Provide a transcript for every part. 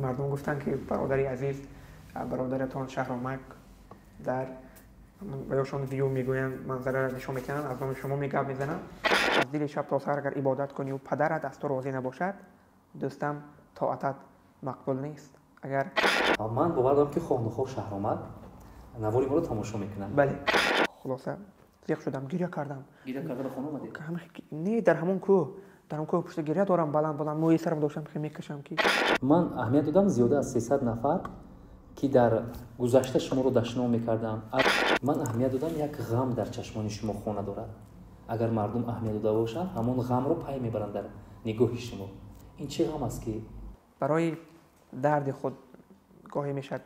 مردم گفتن که برادری عزیز، برادرتان شهرامک در بایشان ویدیو میگوین منظره را نشون میکنن، از نام شما میگم میزنن از دل شب تا سحر اگر عبادت کنی و پدرت از تو راضی نباشد دوستم طاعتت مقبول نیست. اگر من باور دارم که خانوخواه شهرآمد نواری ما رو تماشا میکنن. بله. خلاصه زیق شدم، گریه کردم. گریه کرده به خانم اومدی؟ نه، در همون کوه پشت گریه دارم، بلند موی سرم داشتم که میکشم که من اهمیت دادم زیاده از 300 نفر که در گذشته شما رو دشنام میکردم. من اهمیت دادم یک غم در چشمان شما خونه دارد. اگر مردم اهمیت داده باشند همون غم رو پی میبرند در نگاه شما. این چه غم است که برای درد خود گاهی میشد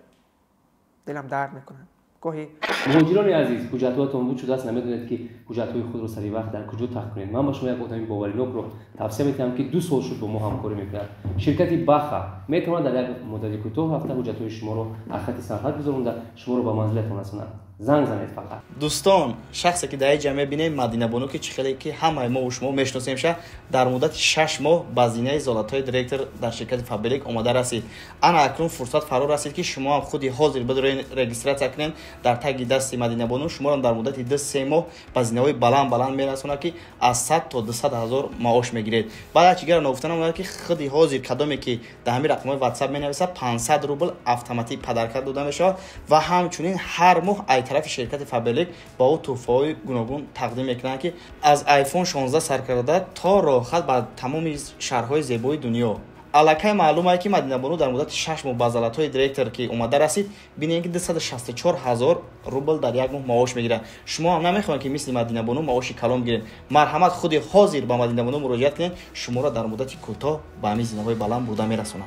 دلم درد میکنه. گاهی مهاجران عزیز، حجت‌هاتون بود شده است نمیدونید که حجت‌های خود رو سری وقت در کجا تحقیق کنید. من با شما یک آدم باورناک رو توصیه می‌کنم که 2 سال شد با ما همکاری می‌کنه. شرکت باخا میتونه در یک مدت کوتاه هفته حجت‌های شما رو اختی صحت بذارونده شما رو به منزلتون رسونه. زنگ زنید فقط. دوستان، شخصی که در جمع بینیم مدینه بانو که چه خیلی که همه ما و شما میشناسیمش در مدت 6 ماه بازینه ازالت‌های دیرکتور در شرکت فابریک اومده رسید. انا اکنون فرصت فرا رسید که شما هم خودی حاضر بدارین رجیستراسیون کنین در تگ دست مدینه بانو. شما را در مدت 2-3 ماه بازینه‌های بلند میرسونه که از 100 تا 200 هزار معاش میگیرید. بعد چیگر نگفتن اومده که خودی حاضر کدامی که در همین رقم‌های واتساپ مینویسه 500 روبل اتوماتیک پدرکرد داده میشه و همچنین هر ماه ای طرف شرکت فابریک با او تحفه‌های گوناگون تقدیم میکنن که از آیفون 16 سرکرده تا راحت بر تمام شهرهای زیبای دنیا. الکی معلومه که مدینه بانو در مدت 6 ماه بازالت‌های دیرکتور که اومده رسید ببینید که 264,000 روبل در یک ماه معاش میگیره. شما هم نمیخواین که مثل مدینه بانو معاش کلام گیرین. مرحمت خودی حاضر با مدینه بانو مراجعه کنین، شما را در مدت کوتاه به همین زینه‌های بلند برده میرسونن.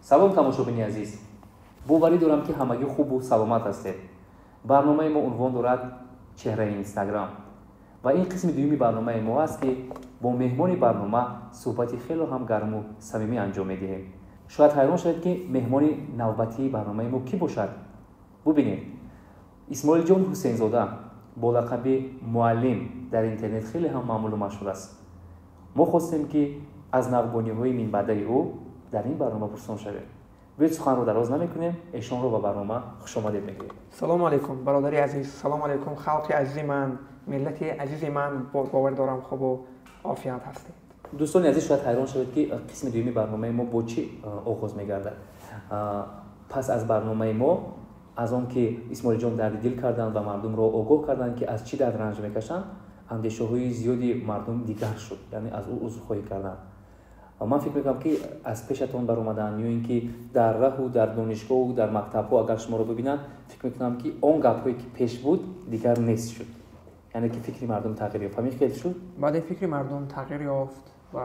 سلام تماشاچیان عزیز، باوری دارم که همگی خوب و سلامت هستید. برنامه ما عنوان دارد چهره اینستاگرام و این قسم دومی برنامه ما است که با مهمان برنامه صحبتی خیلی هم گرم و صمیمی انجام میدهیم. شاید حیران شوید که مهمان نوبتی برنامه ما کی باشد. ببینید، اسماعیل جان حسین زاده با لقب معلم در اینترنت خیلی هم معمول و مشهور است. ما خواستیم که از نقبانی‌های منبعده او در این برنامه پرسان شویم. وید سخن رو دراز نمیکنیم، ایشان رو به برنامه خوش آمدید میگیم. سلام علیکم برادری عزیز، سلام علیکم خلق عزیز من، ملت عزیز من، باور دارم خوب و عافیت هستید. دوستان عزیز، شاید حیران شوید که قسم دومی برنامه ما با چی آغاز میگردد. پس از برنامه ما از آن که اسماعیل جان درد دل کردند و مردم را آگاه کردند که از چی در رنج میکشند، اندیشه های زیادی مردم دیگر شد، یعنی از او عذرخواهی کردند. من فکر میکنم که از پیشتون بر اومدن یا اینکه در راه و در دانشگاه و در مکتب ها اگر شما رو ببینن فکر میکنم که اون گپ‌هایی که پیش بود دیگر نیست شد، یعنی که فکر مردم تغییر یافت. همین خیلی شد. بعد فکر مردم تغییر یافت و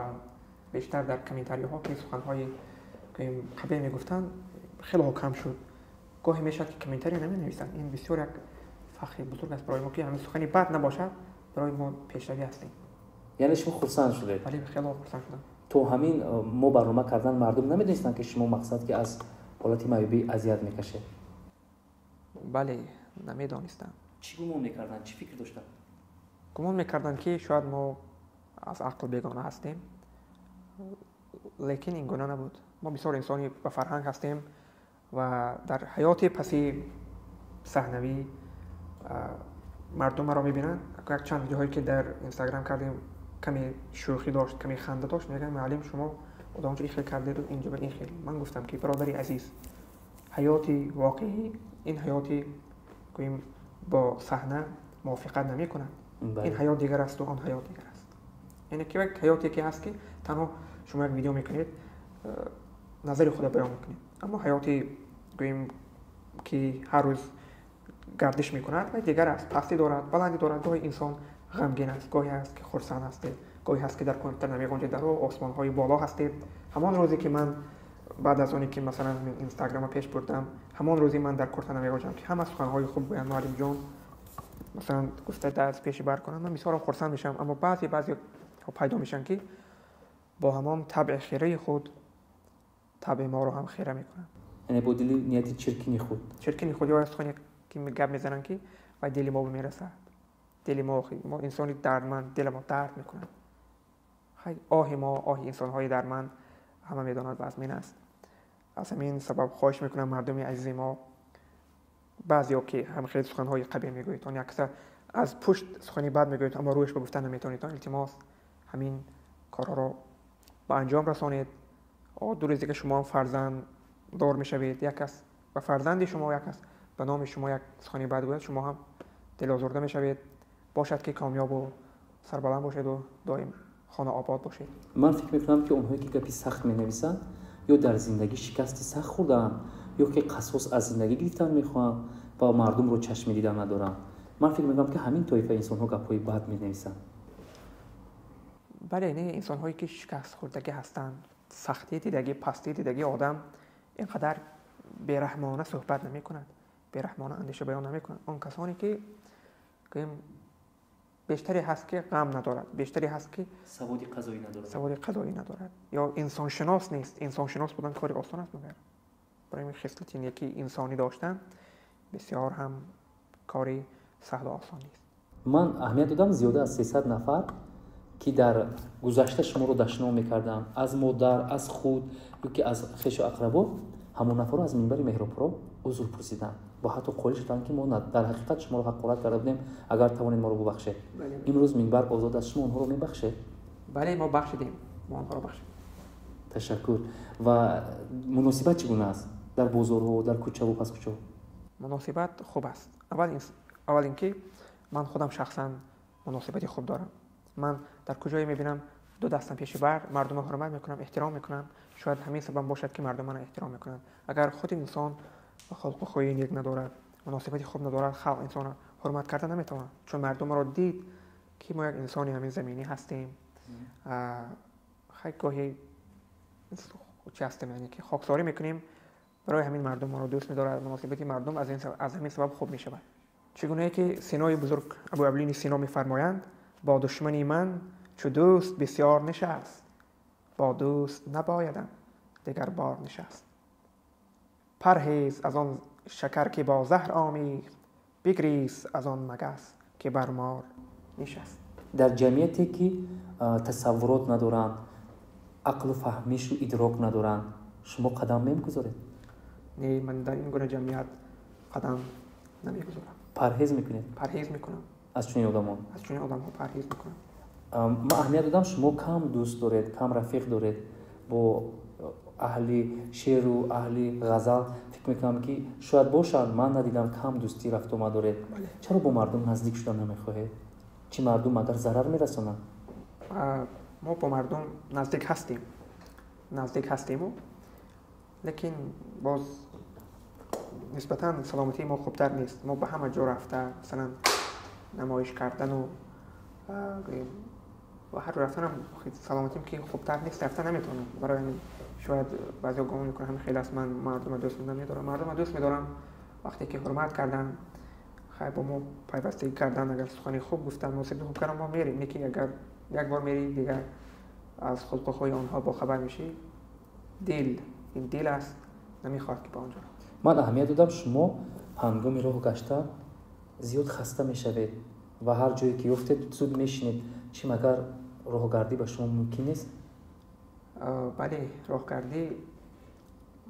بیشتر در کامنتاری ها که سخن‌های که قبل میگفتن خیلی کم شد. گاهی میشد که کامنتاری نمی‌نویسن. این بسیار یک فخر بزرگ است برای ما که همین سخنی بد نباشد برای ما پیشروی هستیم. یعنی شما خرسند شدید؟ ولی خیلی خرسند شدم. تو همین ما برنامه کردن مردم نمیدونستن که شما مقصد که از حالت معیوبی اذیت میکشه؟ بله نمیدانستم. چی گمان میکردن؟ چی فکر داشتن؟ گمان میکردن که شاید ما از عقل بیگانه هستیم، لیکن این گونه نبود. ما بسیار انسانی با فرهنگ هستیم و در حیات پسی صحنوی مردم را میبینن. یک چند ویدیوهایی که در اینستاگرام کردیم کمی شوخی داشت، کمی خنده داشت، میگن معلم شما اونجا این خیلی کردید و اینجا این خیلی. من گفتم که برادری عزیز، حیاتی واقعی این حیاتی گوییم با صحنه موافقت نمیکنن. این حیات دیگر است و آن حیات دیگر است. یعنی که یک حیاتی که هست که تنها شما یک ویدیو میکنید نظر خود بیان میکنید، اما حیاتی گوییم که هر روز گردش میکند و دیگر است، پستی دارد، بلندی دارد. گاهی انسان غمگین است، گاهی هست که خرسند هستید، گاهی هست که در کامپیوتر نمیگنجید، در آسمان های بالا هستید. همان روزی که من بعد از اونی که مثلا اینستاگرام پیش بردم، همان روزی من در کورت نمیگنجم که همه سخنهای خوب بیان معلم جان مثلا گفته دست پیش بر کنم. من بسیار خرسند میشم، اما بعضی پیدا میشن که با همان طبع خیره خود طبع ما رو هم خیره میکنن. یعنی با دلی نیت چرکینی خود یا سخنی که گپ میزنن که و دل ما میرسد. دل ما انسانی دردمند، دل ما درد میکنن. خیلی آه انسان‌های دردمند همه میدانند و از من است. از همین سبب خواهش میکنم مردم عزیز ما، بعضیا که هم خیلی سخنهای قبیح میگویید، اون اکثر از پشت سخنی بد میگویید اما رویش به گفتن نمیتونید، التماس همین کارها رو با انجام رسانید. دو روز دیگه شما فرزند دار میشوید، یک کس و فرزند شما یک کس به نام شما یک سخنی بد گوید، شما هم دل آزرده میشوید. باشد که کامیاب و سربلند باشید و دائم خانه آباد باشید. من فکر میکنم که اونهایی که گپی سخت مینویسن یا در زندگی شکستی سخت خوردن یا که قصاص از زندگی گرفتن میخوان و مردم رو چشم دیدن ندارن. من فکر میکنم که همین طایفه انسان ها گپای بد مینویسن. بله، نه انسان هایی که شکست خوردگی هستند، سختی دیدگی، پستی دیدگی، آدم اینقدر بیرحمانه صحبت نمی کند، بیرحمانه اندیشه بیان نمی کند. اون کسانی که بیشتری هست که غم ندارد، بیشتری هست که سواد قضایی ندارد یا انسان شناس نیست. انسان شناس بودن کاری آسان است، مگر برای این خصلت این یکی انسانی داشتن بسیار هم کاری سهل و آسان نیست. من اهمیت دادم زیاده از 300 نفر که در گذشته شما رو دشنام میکردن، از مادر، از خود یا که از خویش و اقربا، همون نفر رو از منبر مهراب عذر پرسیدن با حتی قولش دادن که ما در حقیقت شما رو حقارت کرده بودیم، اگر توانید ما رو ببخشید. امروز منبر آزاد از شما اونها رو میبخشه؟ بله، ما بخشیدیم، ما اونها رو بخشیدیم. تشکر. و مناسبت چگونه است در بازار و در کوچه و پس کوچه؟ مناسبت خوب است. اول اینکه من خودم شخصا مناسبتی خوب دارم. من در کجایی میبینم دو دستم پیش بر مردم رو حرمت میکنم، احترام میکنم. شاید همین سبب باشد که مردم من احترام میکنن. اگر خود انسان خلق و خوی نیک ندارد، مناسبتی خوب ندارد، خلق انسان رو حرمت کردن نمیتونه. چون مردم رو دید که ما یک انسانی همین زمینی هستیم، خیلی گاهی چی هستیم، یعنی که خاکساری میکنیم، برای همین مردم ما رو دوست می‌دارد. مناسبتی مردم از همین سبب خوب میشود. چگونه که سینای بزرگ ابو ابلین سینا میفرمایند: با دشمنی من چو دوست بسیار نشست، با دوست نبایدم دگر بار نشست. پرهیز از آن شکر که با زهر آمیخت، بگریز از آن مگس که بر مار نشست. در جمعیتی که تصورات ندارند، عقل و فهمیش و ادراک ندارند، شما قدم نمیگذارید؟ نه، من در این گونه جمعیت قدم نمیگذارم. پرهیز میکنید؟ پرهیز میکنم از چنین آدمان؟ از چنین آدم ها پرهیز میکنم. من اهمیت دادم شما کم دوست دارید، کم رفیق دارید با اهل شعر و اهل غزل. فکر میکنم که شاید باشد، من ندیدم کم دوستی رفت آمد دارید. چرا با مردم نزدیک شدن نمیخواهید؟ چی مردم اگر ضرر میرسونن؟ ما با مردم نزدیک هستیم و لیکن باز نسبتاً سلامتی ما خوبتر نیست. ما به همه جا رفته مثلا نمایش کردن و هر رفتن هم سلامتیم که خوبتر نیست، رفتن نمیتونم. برای همین شاید بعضی گمان میکنم همین خیلی است من مردم دوست نمیدارم. مردم دوست میدارم وقتی که حرمت کردن، خیلی با ما پیوستگی کردن، اگر سخنی خوب گفتن، موسیقی خوب کردن، ما میریم. یکی اگر یک بار میری دیگر از خلق و خوی آنها با خبر میشی. این دل است، نمیخواد که با آنجا. من اهمیت دادم شما هنگام راه گشتن زیاد خسته میشوید و هر جایی که افتید زود میشینید. چی مگر راهگردی به شما ممکن نیست؟ بله، راهگردی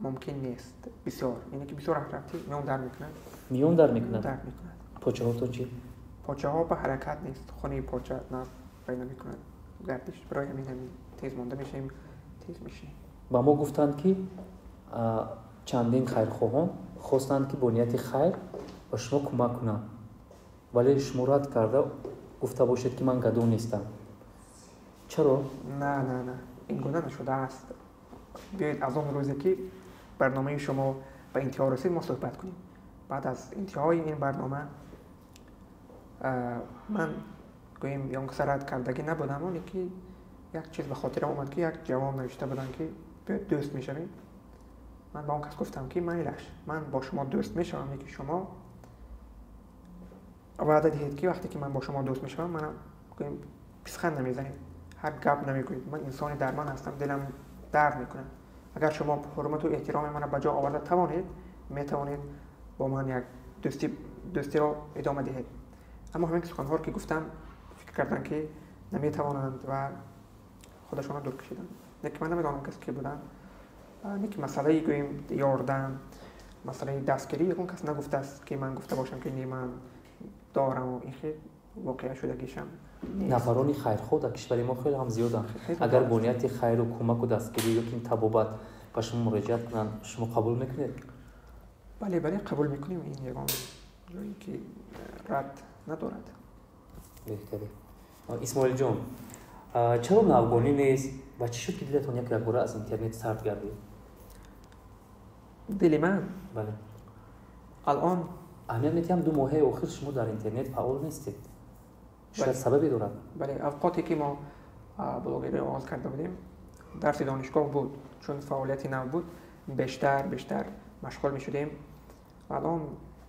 ممکن نیست. بسیار، یعنی که بسیار رفتی میون در میکنند. پاچه ها تو چی؟ پاچه ها به حرکت نیست. خونه پاچه نه پیدا میکنند گردش. برای همین تیز مانده میشیم، تیز میشیم. با ما گفتند که چندین خیرخواهان خواستند که با نیت خیر به شما کمک کنند، ولی شما رد کرده گفته باشید که من گدو نیستم. چرا؟ نه این گونه نشده است. بیایید از اون روزی که برنامه شما به انتها رسید ما صحبت کنیم. بعد از انتهای این برنامه من گویم یا کسی رد کردگی نبودم، ولی که یک چیز به خاطرم اومد که یک جواب نوشته بودن که بیاید دوست میشویم. من با اون کس گفتم که من با شما دوست میشوم، که شما وعده دهید که وقتی که من با شما دوست میشوم من گویم پیسخند نمیزنید، هر گپ نمیگویید. من انسانی درمان هستم، دلم درد میکنه. اگر شما حرمت و احترام من به جا آورده توانید، میتوانید با من یک دوستی را ادامه دهید. اما همین سخن‌ها رو که گفتم فکر کردن که نمیتوانند و خودشون رو دور کشیدن. لیکن من نمیدونم کسی که بودن. نیک مسئله گوییم یاردن، مسئله دستگیری اون کس نگفته است که من گفته باشم که نی من دارم و این خیلی واقعا شدگیشم نیست. نفرانی خیرخواه در کشور ما خیلی هم زیادن. خیلی اگر زیاد. بنیاد خیر و کمک و دستگیری یا که این تبابت به شما مراجعت کنن شما قبول میکنید؟ بله قبول میکنیم. این یگان جایی که رد ندارد. بهتره. اسماعیل جان، چرا ناوگانی نیست و چی شد که دیدتون یک باره از اینترنت سرد گردید؟ دل من بله. الان اهمیت میتیم 2 ماه اخیر شما در اینترنت فعال نیستید. شاید بله. سببی دارد. بله اوقاتی که ما بلاگری آغاز کرده بودیم درس دانشگاه بود، چون فعالیتی نبود بیشتر مشغول می شدیم. الان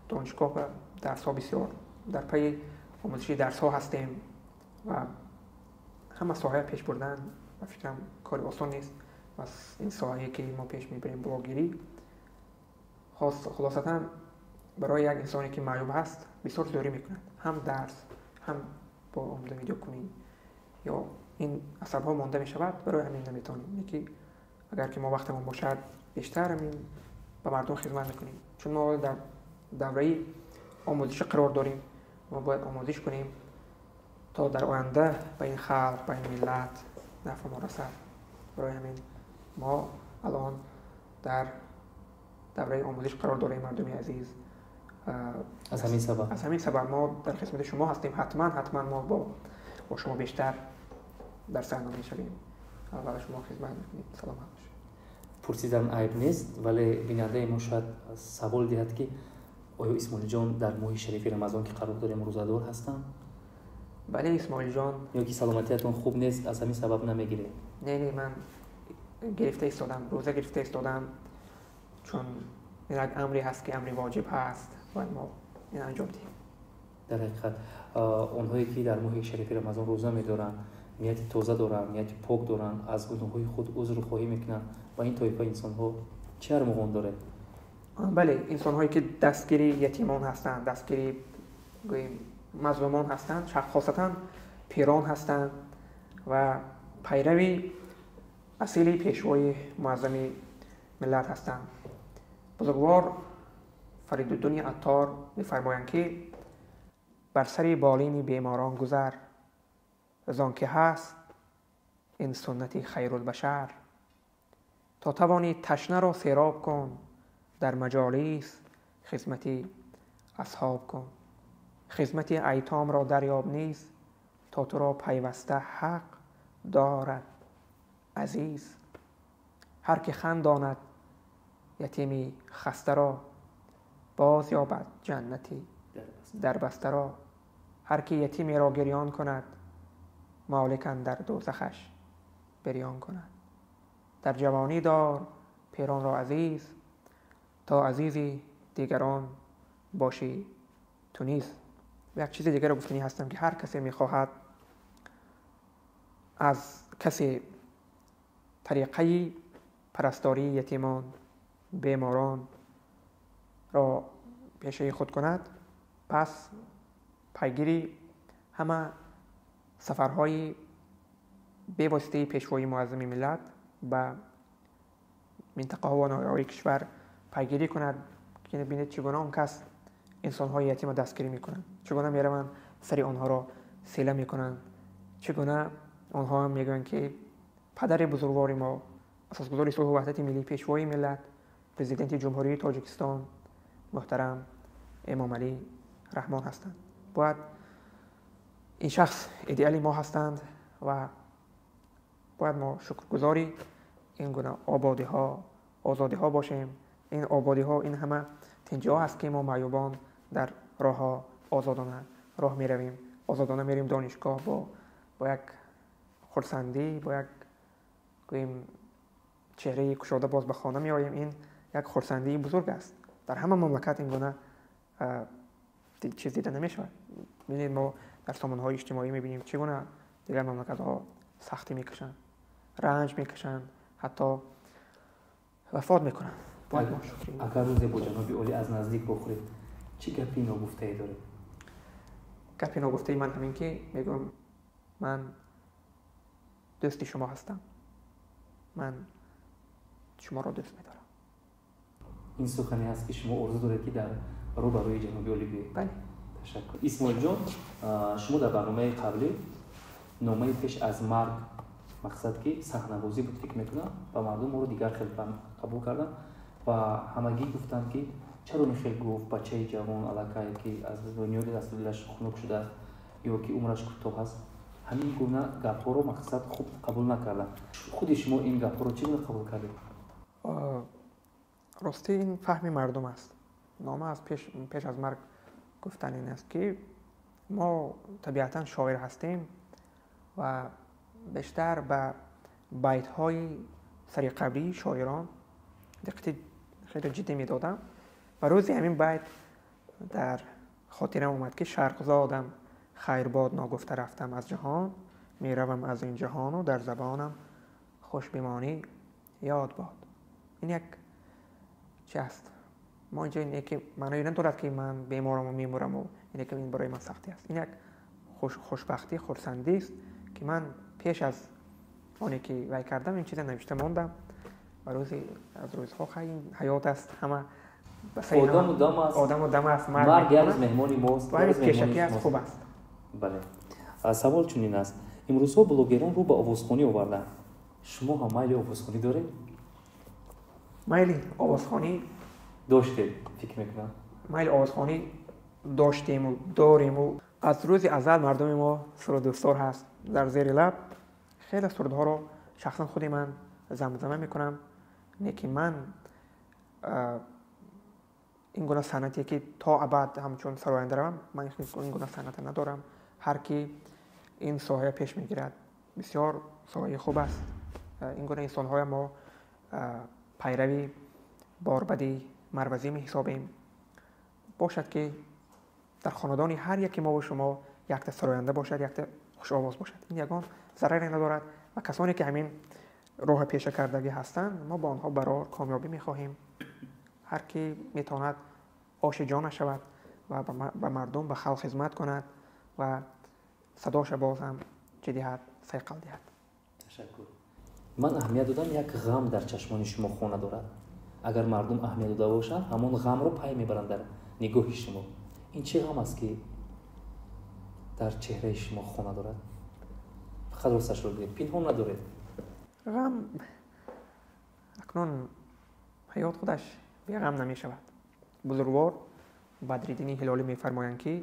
دانشگاه و درس ها بسیار در پی آموزشی درس ها هستیم و همه ساحه پیش بردن و فکرم کار آسان نیست. پس این ساحه که ما پیش میبریم بلاگری خلاصتا برای یک انسانی که معیوب هست بسیار زوری میکنند، هم درس هم با آموزش ویدیو کنی یا این عصب ها مانده میشود. برای همین نمیتونیم که اگر که ما وقتمون باشد بیشتر همین به مردم خدمت میکنیم، چون ما در دوره آموزش قرار داریم. ما باید آموزش کنیم تا در آینده به این خلق به این ملت نفع ما رسد. برای همین ما الان در دوره آموزش قرار داریم مردم عزیز. از همین سبب ما در خدمت شما هستیم. حتما ما با شما بیشتر در صحنه میشویم و برای شما خدمت میکنیم. سلامت باشید. پرسیدن عیب نیست، ولی بیننده ما شاید سوال دهد که آیا اسماعیل جان در ماه شریف رمضان که قرار داریم روزه‌دار هستن؟ بله اسماعیل جان. یا که سلامتیتون خوب نیست از همین سبب نمیگیره؟ نه من گرفته ایستادم، روزه گرفته ایستادم، چون این یک امری هست که امری واجب هست و ما این انجام دهیم. در حقیقت اونهایی که در ماه شریف رمضان روزه می‌دارن، نیت تازه دارن، نیت پاک دارن، از گناه‌های خود عذر خواهی میکنن و این طایفه انسان‌ها چه ارمغان داره؟ بله انسان‌هایی که دستگیری یتیمان هستند، دستگیری گوییم مظلومان هستند، خاصتا پیران هستند و پیروی اصیلی پیشوای معظم ملت هستند. بزرگوار فریدالدین عطار می‌فرمایند که بر سر بالین بیماران گذر، از آن که هست این سنت خیرالبشر. تا توانی تشنه را سیراب کن، در مجالیس خدمت اصحاب کن. خدمت ایتام را دریاب نیز، تا تو را پیوسته حق دارد عزیز. هر که خنداند یتیمی خسته را، باز یابد جنتی در بسته را. هر که یتیمی را گریان کند، مالک اندر دوزخش بریان کند. در جوانی دار پیران را عزیز، تا عزیزی دیگران باشی تو نیز. و یک چیز دیگر رو گفتنی هستم که هر کسی میخواهد از کسی طریقه پرستاری یتیمان بیماران را پیشه خود کند، پس پیگیری همه سفرهای به واسطه پیشوای معظم ملت به منطقه ها و ناحیه‌های کشور پیگیری کند که ببینید چگونه اون کس انسان‌های یتیم را دستگیری میکنند، چگونه میروند سر آنها را سیله میکنند، چگونه آنها هم میگویند که پدر بزرگوار ما اساسگذار صلح و وحدت ملی پیشوای ملت پرزیدنت جمهوری تاجیکستان محترم امام علی رحمان هستند. باید این شخص ایدئالی ما هستند و باید ما شکرگزاری این گونه آبادی ها آزادی ها باشیم. این آبادی ها این همه تنجا هست که ما معیوبان در راه ها آزادانه راه می رویم، آزادانه میریم دانشگاه با یک خرسندی، با یک گوییم چهره کشاده باز به خانه می آییم. این یک خرسندی بزرگ است. در همه مملکت این گونه چیز دیده نمی شود. ببینید ما در سامانه‌های اجتماعی می بینیم چگونه دیگر مملکت ها سختی می کشند، رنج می کشند، حتی وفات می کنند. اگر روز با جناب عالی از نزدیک بخورید چه گپی ناگفته‌ای داره؟ گپی ناگفته‌ای من همین که میگم من دوست شما هستم. من شما را دوست می‌دارم. این سخنی هست که شما آرزو دارید که در روبروی جنوبی آلی بیایید. بله. تشکر. اسماعیل جان، شما در برنامه قبلی نامه پیش از مرگ مقصد که صحنه‌بازی بود فکر میکنم و مردم ما رو دیگر خیلی قبول کردن و همگی گفتن که چرا میخوای گفت بچه جوان علاقه که از دنیای دستش خنک شده یا که عمرش کوتاه است، همین گونه گپ‌ها رو مقصد خوب قبول نکردن. خود شما این گپ‌ها رو چگونه قبول کردید؟ راستی این فهم مردم است. نامه از پیش از مرگ گفتن این است که ما طبیعتا شاعر هستیم و بیشتر به بیت‌های سری قبلی شاعران دقت خیلی جدی می‌دادم و روزی همین بیت در خاطرم اومد که شرق زادم خیر باد ناگفته رفتم از جهان، میروم از این جهان و در زبانم خوش بمانی یاد باد. این یک چی است؟ ما اینجا اینه که معنی ندارد که من بیمارم و میمورم و اینه که این برای من سختی است. این یک خوشبختی خرسندی است که من پیش از آنی که وی کردم این چیز نوشته ماندم و روزی از روزها خیلی حیات است، همه آدم و دم است مرگ از مهمانی ماست و همین پیشکی از خوب است. بله. سوال چنین است، امروزها بلوگران رو به آوازخوانی آوردن، شما هم میل آوازخوانی دارید؟ میل آوازخوانی داشتید فکر میکنم؟ میل آوازخوانی داشتیم و داریم و از روز ازل مردم ما سرودوستار هست. در زیر لب خیلی سرودها رو شخصا خودی من زمزمه میکنم. اینه که من این گونه صنعتی که تا ابد همچون سراینده روم، من این گونه صنعت ندارم. هر کی این ساحه پیش میگیرد بسیار ساحه خوب است. این گونه انسان‌های ما پیروی باربدی مروزی می حسابیم. باشد که در خاندان هر یکی ما و شما یک تا سراینده باشد، یک تا خوش آواز باشد. این یگان ضرری ندارد و کسانی که همین راه پیشه کردگی هستند ما با آنها برای کامیابی می‌خواهیم. هر کی میتواند آشجان شود و به مردم به خلق خدمت کند و صداش باز هم چه دهد ثقل دهد. تشکر. من اهمیت دادم یک غم در چشمان شما خونه دارد. اگر مردم اهمیت داده باشند همون غم رو پای میبرند در نگاه شما. این چه غم است که در چهره شما خونه دارد؟ فقط راستش رو بگید، پنهان ندارید. غم اکنون حیات خودش بی غم نمی شود. بزرگوار بدرالدین هلالی می فرمایند که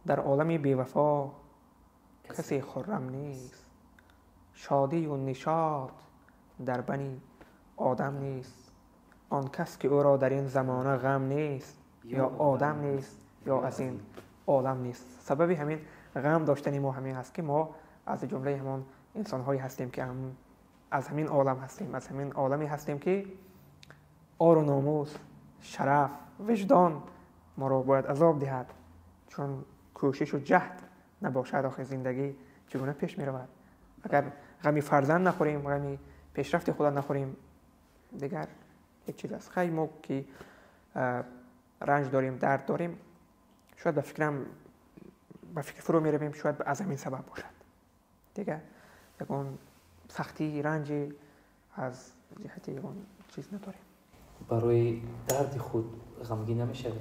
در عالم بی وفا کسی خرم نیست، شادی و نشاط در بنی آدم نیست. آن کس که او را در این زمانه غم نیست یا آدم نیست یا از این عالم نیست. سبب همین غم داشتن ما همین هست که ما از جمله همون انسان هایی هستیم که هم از همین عالم هستیم، از همین عالمی هستیم که آر و ناموس، شرف، وجدان ما را باید عذاب دهد. چون کوشش و جهد نباشد آخر زندگی چگونه پیش می رود. اگر غمی فرزند نخوریم، غمی پیشرفت خدا نخوریم، دیگر یک چیز است. خیلی ما که رنج داریم، درد داریم، شاید به فکر فرو می رویم، شاید از همین سبب باشد. دیگر یکون سختی رنجی از جهت یکون چیز نداریم. برای درد خود غمگین نمیشه؟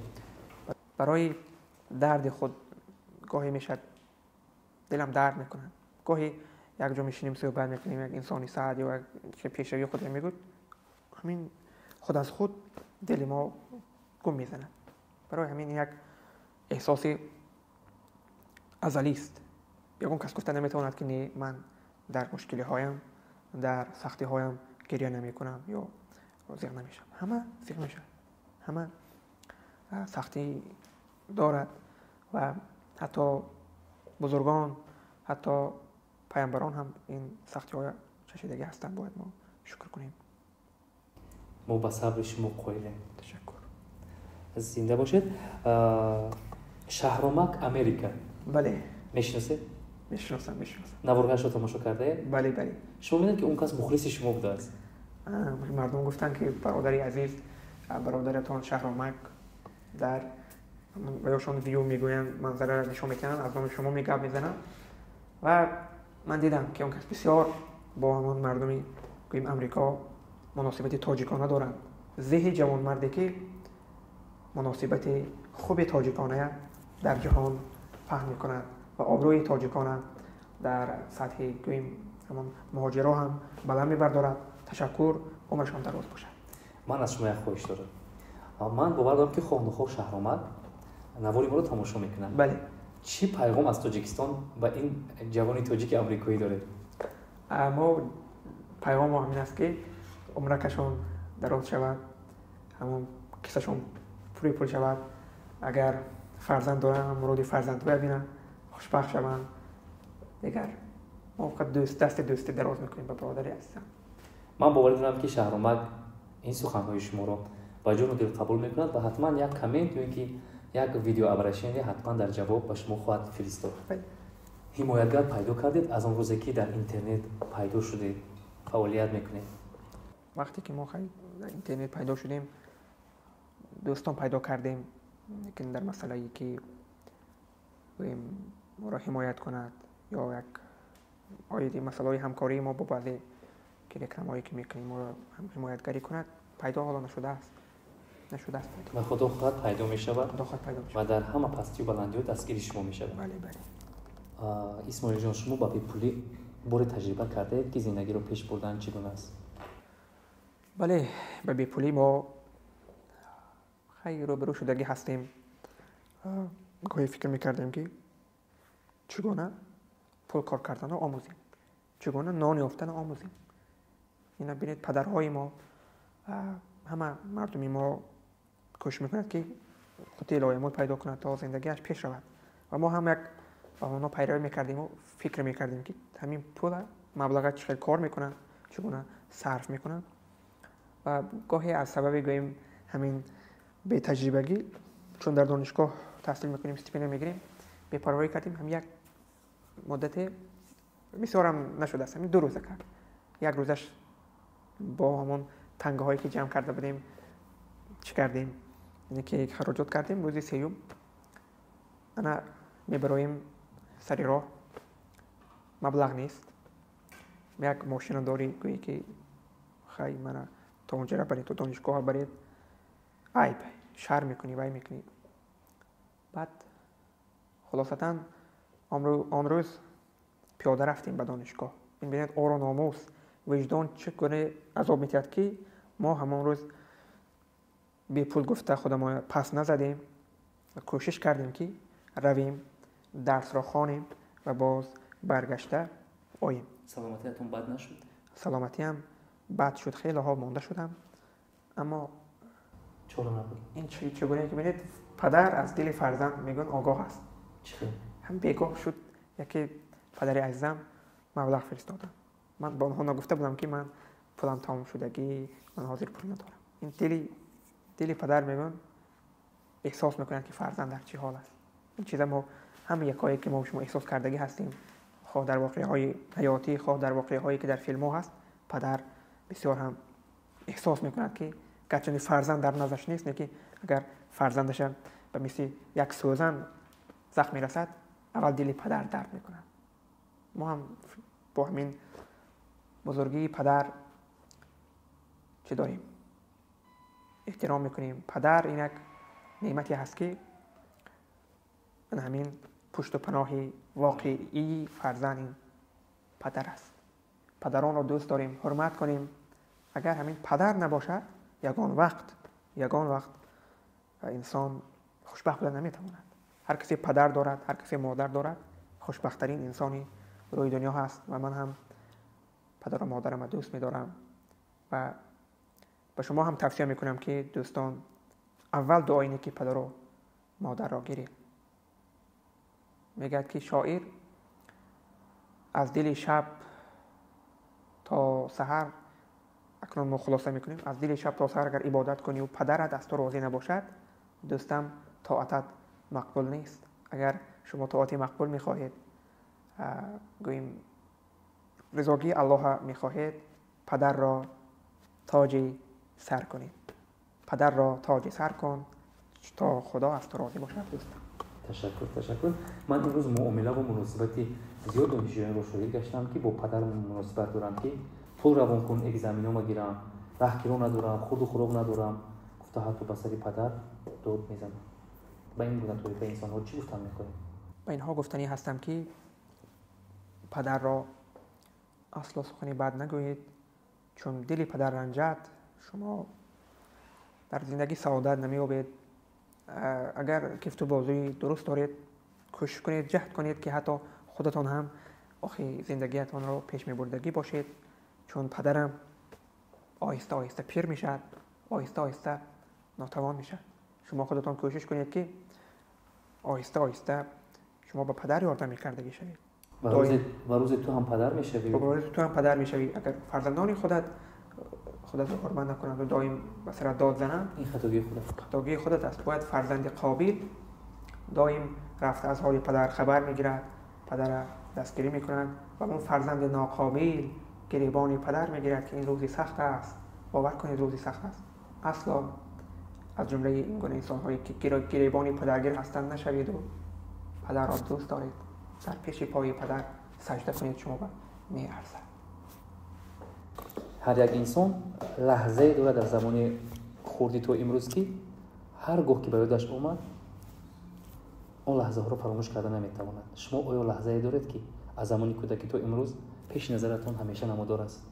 برای درد خود گاهی میشد دلم درد میکنه. گاهی یک جا میشینیم صحبت میکنیم، یک انسانی سعد یا یک پیشروی خود میگوید، همین خود از خود دل ما گم میزنه. برای همین یک احساسی ازلی است. یکون کس گفته نمیتواند که نه من در مشکلی هایم، در سختی هایم گریه نمی کنم یا زیغ نمیشم. همه زیغ میشن، همه سختی دارد و حتی بزرگان، حتی پیامبران هم این سختی های چشیدگی هستند. باید ما شکر کنیم. ما به صبر شما قائلیم. تشکر. زنده باشید. شهرامک امریکا. بله. میشناسید؟ میشناسم. نوارهاش رو تماشا کرده؟ بله. شما میدونید که اون کس مخلص شما بوده است؟ مردم گفتن که برادری عزیز، برادرتان شهرامک در بهشون ویو میگوین، منظره را نشون میکنن، از نام شما میگب میزنن و من دیدم که اون کس بسیار با همون مردمی گویم امریکا مناسبت تاجیکانه دارند. ذهن جوانمردی که مناسبت خوب تاجیکانه در جهان پهن می‌کند و آبروی تاجیکانه در سطح گویم همون مهاجرا هم بلند می‌بردارد. تشکر، عمرشان دراز باشد. من از شما یک خواهش دارم. من باور دارم که خانوخواه شهرآمد نواری ما رو تماشا میکنن. بله. چی پیغام از تاجیکستان و این جوان تاجیک آمریکایی داره؟ ما پیغام همین است که عمرکشان دراز شود، همون کسشون پول شود. اگر فرزند دارن مراد فرزند ببینن، خوشبخت شوند. دیگر ما فقط دست دراز میکنیم به برادری عزیزم. من باور دارم که شهرآمد این سخنهای شما رو با جان و دل قبول میکند و حتما یک کامنت یا اینکه یک ویدیو ابرشنی حتما در جواب به شما خواهد فرستاد. حمایتگر پیدا کردید از اون روزی که در اینترنت پیدا شدید فعالیت میکنید. وقتی که ما خیلی در اینترنت پیدا شدیم دوستان پیدا کردیم که در مسئله‌ای که ما را حمایت کند یا یک آیدی مسئله همکاری ما با بعضی تلگرام‌هایی که میکنیم ما را حمایتگری کند پیدا حالا نشده است پیدا. و خدا خواهد پیدا میشود و در همه پستی و بلندی ها دستگیر شما میشود. بله. اسماعیل جان، شما با بیپولی بار تجربه کرده اید که زندگی رو پیش بردن چگونه است؟ بله، با بیپولی ما خیلی روبرو شدگی هستیم. گاهی فکر میکردیم که چگونه پول کار کردن رو آموزیم، چگونه نان یافتن رو آموزیم. اینا بینید پدرهای ما همه مردمی ما کوشش میکند که هتل های پیدا کند تا زندگیش پیش رود و ما هم یک اونا پیروی میکردیم و فکر میکردیم که همین پول مبلغ چقدر کار میکنن، چگونه صرف میکنن و گاهی از سبب گویم همین به تجربگی چون در دانشگاه تحصیل میکنیم استیپندیوم میگیریم بی‌پرواهی کردیم. هم یک مدت بسیار هم نشده است، همین 2 روزه کرد. یک روزش با همون تنگه هایی که جمع کرده بودیم چی کردیم؟ یعنی که یک خراجات کردیم. روزی سیوم انا میبرایم سری راه، مبلغ نیست، یک ماشین داری گویی که خیلی منو تا اونجا را برید تو دانشگاه برید عیب شر میکنی وای میکنی. بعد خلاصتا آن روز پیاده رفتیم به دانشگاه. این بینید آر و ناموس وجدان چگونه عذاب میکرد که ما همون روز بی پول گفته خودمون پس نزدیم و کوشش کردیم که رویم درس را خوانیم و باز برگشته آییم. سلامتیتون بد نشد؟ سلامتی هم بد شد، خیلی ها مانده شدم. اما چرا نبود؟ این چگونه که بینید پدر از دل فرزند میگن آگاه است. چه؟ هم بیگاه شد. یکی پدر عزیزم مبلغ فرستادم. من با آنها نگفته بودم که من پولم تمام شدگی، من حاضر پول ندارم. این دل پدر میگن احساس میکنن که فرزند در چه حال است. این چیزا ما هم یکایی که ما شما احساس کردگی هستیم، خواه در واقعه‌های حیاتی، خواه در واقعه‌هایی که در فیلم‌ها هست. پدر بسیار هم احساس میکند که گرچه فرزند در نظرش نیست، که اگر فرزندش به مثل یک سوزن زخم میرسد اول دل پدر درد میکنه. ما هم با همین بزرگی پدر چه داریم؟ احترام میکنیم. پدر این یک نعمتی هست که من همین پشت و پناه واقعی فرزند این پدر است. پدران را دوست داریم، حرمت کنیم. اگر همین پدر نباشد یگان وقت انسان خوشبخت بودن نمیتواند. هر کسی پدر دارد، هر کسی مادر دارد، خوشبخت‌ترین انسانی روی دنیا هست و من هم پدر و مادرم دوست می‌دارم و به شما هم توصیه میکنم که دوستان اول دعای نیکی پدر و مادر را گیرید. میگه که شاعر از دل شب تا سحر، اکنون ما خلاصه میکنیم، از دل شب تا سحر اگر عبادت کنی و پدرت از تو راضی نباشد دوستم طاعتت مقبول نیست. اگر شما طاعت مقبول میخواهید، گوییم رضایت الله میخواهید، پدر را تاج سر کنید. پدر را تاج سر کن تا خدا از تو راضی باشد. دوستم تشکر. من امروز معامله و مناسبتی زیاد دانشجویان رو شاهد گشتم که با پدر مناسبت دارم که پول روان کن اگزامینو ما گیرم راهگیرو ندارم، خورد و خوراک ندارم. گفته حتی به سر پدر داد میزنم. به این گونه توی به انسان ها چی گفتن میکنیم؟ به اینها گفتنی هستم که پدر را اصلا سخنی بد نگویید، چون دل پدر رنجد شما در زندگی سعادت نمی‌یابید. اگر کفت و بازوی درست دارید کوشش کنید، جهد کنید که حتی خودتان هم آخی زندگیتان را پیش می‌بردگی باشید، چون پدرم آهسته آهسته پیر میشد، آهسته آهسته ناتوان میشد. شما خودتان کوشش کنید که آهسته آهسته شما به پدر یاردمی کردگی شوید. و روز تو هم پدر میشوی. روز تو هم پدر میشوی. اگر فرزندان خودت رو حرمت نکنند و دائم به سرت داد زنند، این خطاگی خودت است. باید فرزند قابل دائم رفته از حال پدر خبر میگیرد، پدر دستگیری میکنند و اون فرزند ناقابل گریبان پدر میگیرد که این روزی سخت است. باور کنید روزی سخت است. اصلا از جمله این گونه انسان هایی که گریبان پدرگیر هستند نشوید و پدر را دوست دارید. در پیش پای پدر سجده کنید، شما به میارزد. هر یک انسان لحظه داره در زمان خوردی تو امروز که هر گاه که به یادش اومد اون لحظه ها رو فراموش کرده نمیتواند. شما آیا لحظه دارید که از زمانی کودکی تو امروز پیش نظرتون همیشه نمودار است؟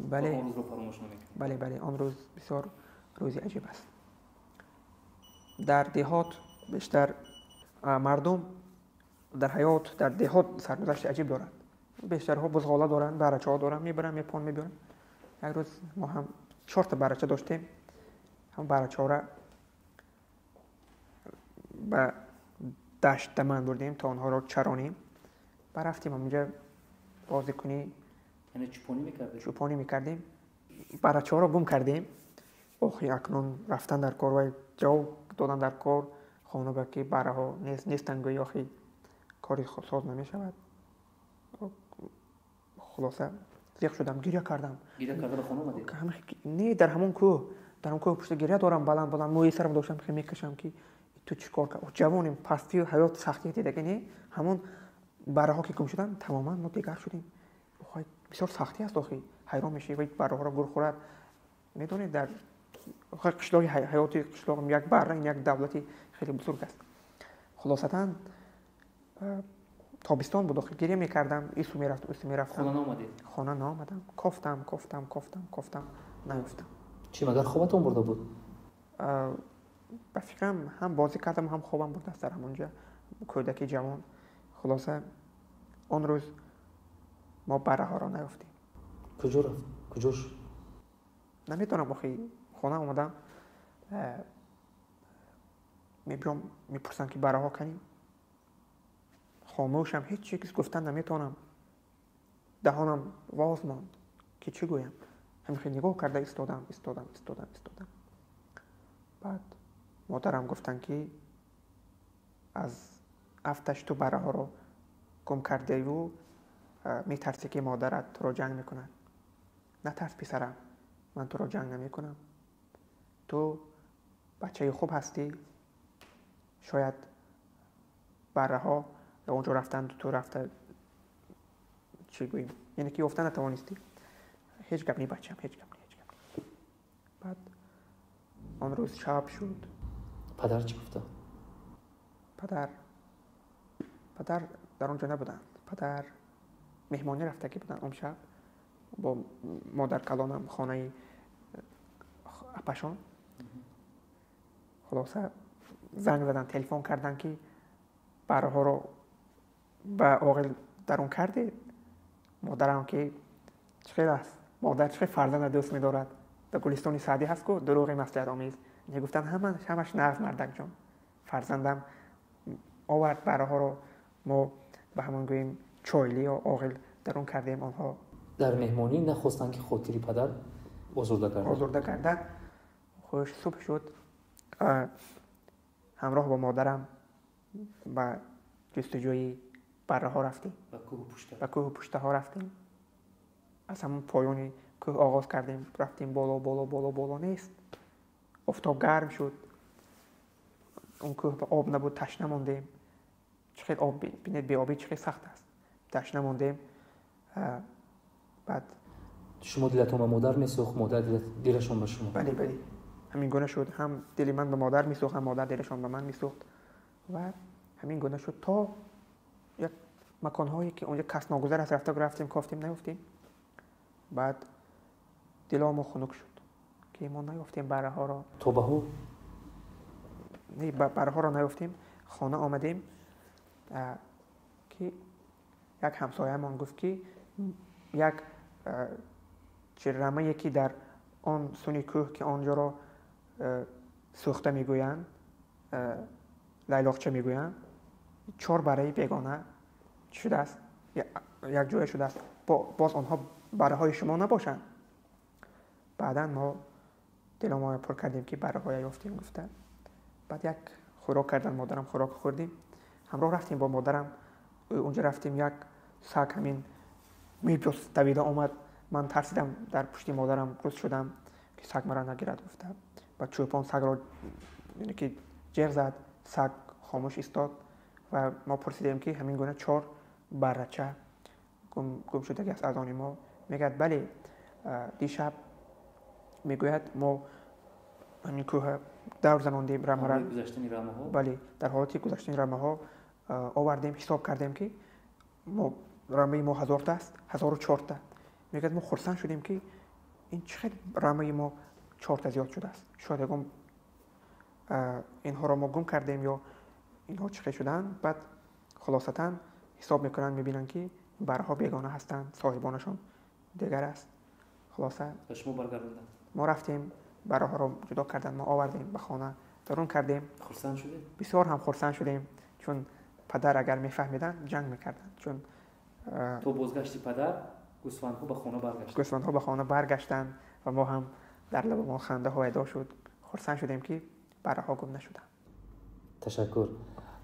بله. اون روز رو فراموش نمیکنید. بله آن روز بسیار روزی عجیب است. در دهات بیشتر مردم در حیات در دهات سرگذشت عجیب دارند. بیشترها بزغاله دارند، برچه‌ها دارند، میبرن میپون میبرن. یک روز ما هم 4 تا برچه داشتیم، هم برچه‌ها را به دشت دمن بردیم تا آنها را چرانیم. رفتیم اونجا بازی کنی، یعنی چوپانی میکردیم. برچه‌ها را گم کردیم. آخی اکنون رفتن در کار و جواب دادن در کار خانه که برها نیستن، گویی آخی کاری ساز نمیشود. خلاصه زیق شدم، گریه کردم. به خانه اومدید؟ نه، در همون کوه پشت گریه دارم، بلند موی سرم داشتم که میکشم که تو چیکار کنم. جوانیم، پستی و حیات سختی دیگه نه. همون برها که گم شدن تماما ما دیگر شدیم. خواهی بسیار سختی است. آخی حیران میشی و برها را گور خورد. میدونید در قشلاق حیاتی قشلاق یک بره یک دولتی خیلی بزرگ است. خلاصتا تابستان بود، گریه میکردم، ایسو میرفتم. خانه نامدم. کفتم نیفتم. چی مگر خوابتون برده بود؟ به فکرم هم بازی کردم هم خوابم برده است در همونجا کودکی جوان. خلاصه اون روز ما بره ها را نیفتیم. کجا رفت؟ کجا شد؟ نمیتونم. آخی خانه اومدم میبیام میپرسن که بره ها کنیم، خاموشم، هیچ چیز گفتن نمیتونم. دهانم واز ماند که چی گویم. همین نگاه کرده ایستادم. بعد مادرم گفتن که از افتش تو بره ها رو گم کرده و میترسی که مادرت تو رو جنگ میکنن. نترس پسرم، من تو رو جنگ نمیکنم. تو بچه خوب هستی. شاید بره ها یا اونجا رفتن تو رفته چی گوییم، یعنی که افتن نتوانستی. هیچ گپ نی بچم، هیچ گپ. بعد آن روز شب شد. پدر چی گفته؟ پدر در اونجا نبودن. پدر مهمانی رفته که بودن اون شب با مادر کلانم خانه اپشان. خلاصه زنگ زدن، تلفن کردن که بره ها رو به عاقل درون کرده. مادرم که چخیر است، مادر چخیر فرزند دوست می‌دارد. در گلستان سعدی هست که دروغ مسجد آمیز. میگفتن همش ناز مردک جان. فرزندم آورد بره ها رو، ما به همون گوییم چایلی و عاقل درون کردیم. آنها در مهمانی نخواستن که خاطری پدر آزرده کردن. خوش صبح شد، همراه با مادرم به جستجوی بره ها رفتیم. به کوه پشته ها رفتیم. از همون پایانی کوه آغاز کردیم، رفتیم بالا نیست. آفتاب گرم شد. اون کوه به آب نبود، تشنه موندیم. چقدر آب بینید، بی آبی چقدر سخت است. تشنه موندیم. بعد شما دلتون به مادر میسوخت، مادر دلشون به شما؟ بله همین گونه شد، هم دل من به مادر میسوخت، هم مادر دلشان به من میسوخت و همین گونه شد تا یک مکانهایی که اونجا کس ناگذر است رفتیم کافتیم نیفتیم. بعد دلمون خنک شد که ما نیفتیم بره ها را. تو به ها؟ نه، بره ها را نیفتیم. خانه آمدیم که یک همسایه من گفت که یک رمه یکی در آن سونی کوه که آنجا را سوخته میگویند، لیلاقچه میگویند، 4 بره بیگانه شده است، یک جای شده است، باز آنها بره های شما نباشند. بعدا ما دلمون پر کردیم که بره های یافتیم. گفته بعد یک خوراک کردن، مادرم خوراک خوردیم، همراه رفتیم با مادرم. اونجا رفتیم یک سگ همین میبیست دویده آمد. من ترسیدم، در پشت مادرم روز شدم که سگ مرا نگیرد. گفته بعد چوپان سگ را یعنی که جر زد، سگ خاموش ایستاد و ما پرسیدیم که همین گونه 4 برچه گم شده است از آن ما. میگد بله، دیشب میگوید ما همین کوه دور زناندیم رمه را. بله، در حالتی گذشتن رمه ها آوردیم، حساب کردیم که ما رمه ما 1000 تا است، 1004 تا. میگه ما خرسند شدیم که این چقدر رمه ما 4 تا زیاد شده است. شاید گم اینها را ما گم کردیم یا اینها چقدر شدن. بعد خلاصتا حساب میکنن، میبینن که برها بیگانه هستند، صاحبانشان دیگر است. خلاصه شما برگردوندن، ما رفتیم برها را جدا کردن، ما آوردیم به خانه درون کردیم. خرسند شدیم، بسیار هم خرسند شدیم، چون پدر اگر میفهمیدن جنگ میکردن. چون تو بازگشتی پدر، گوسفندها به خانه برگشتن و ما هم در لب ما خنده ها ادا شد. خرسند شدیم که برها گم نشدن. تشکر.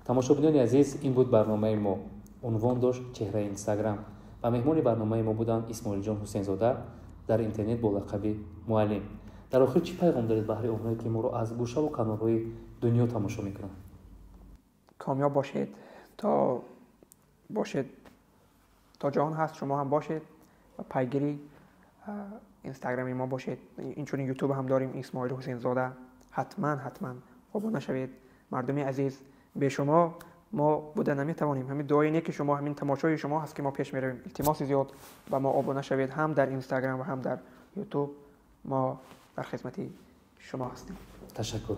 تماشاچیان عزیز، این بود برنامه ما. عنوان داشت چهره اینستاگرام و مهمان برنامه ما بودن اسماعیل جان حسین زاده، در اینترنت با لقب معلم. در آخر چی پیغام دارید برای اونایی که ما رو از گوشه و کنارهای دنیا تماشا میکنن؟ کامیاب باشید تا جهان هست شما هم باشید و پیگیری اینستاگرامی ما باشید. اینچون یوتیوب هم داریم، اسماعیل حسین زاده. حتما قربان شوید مردمی عزیز. به شما ما بوده نمیتوانیم. همین دعای نیک شما، همین تماشای شما هست که ما پیش میرویم. التماس زیاد و ما آبونه شوید، هم در اینستاگرام و هم در یوتیوب. ما در خدمت شما هستیم. تشکر.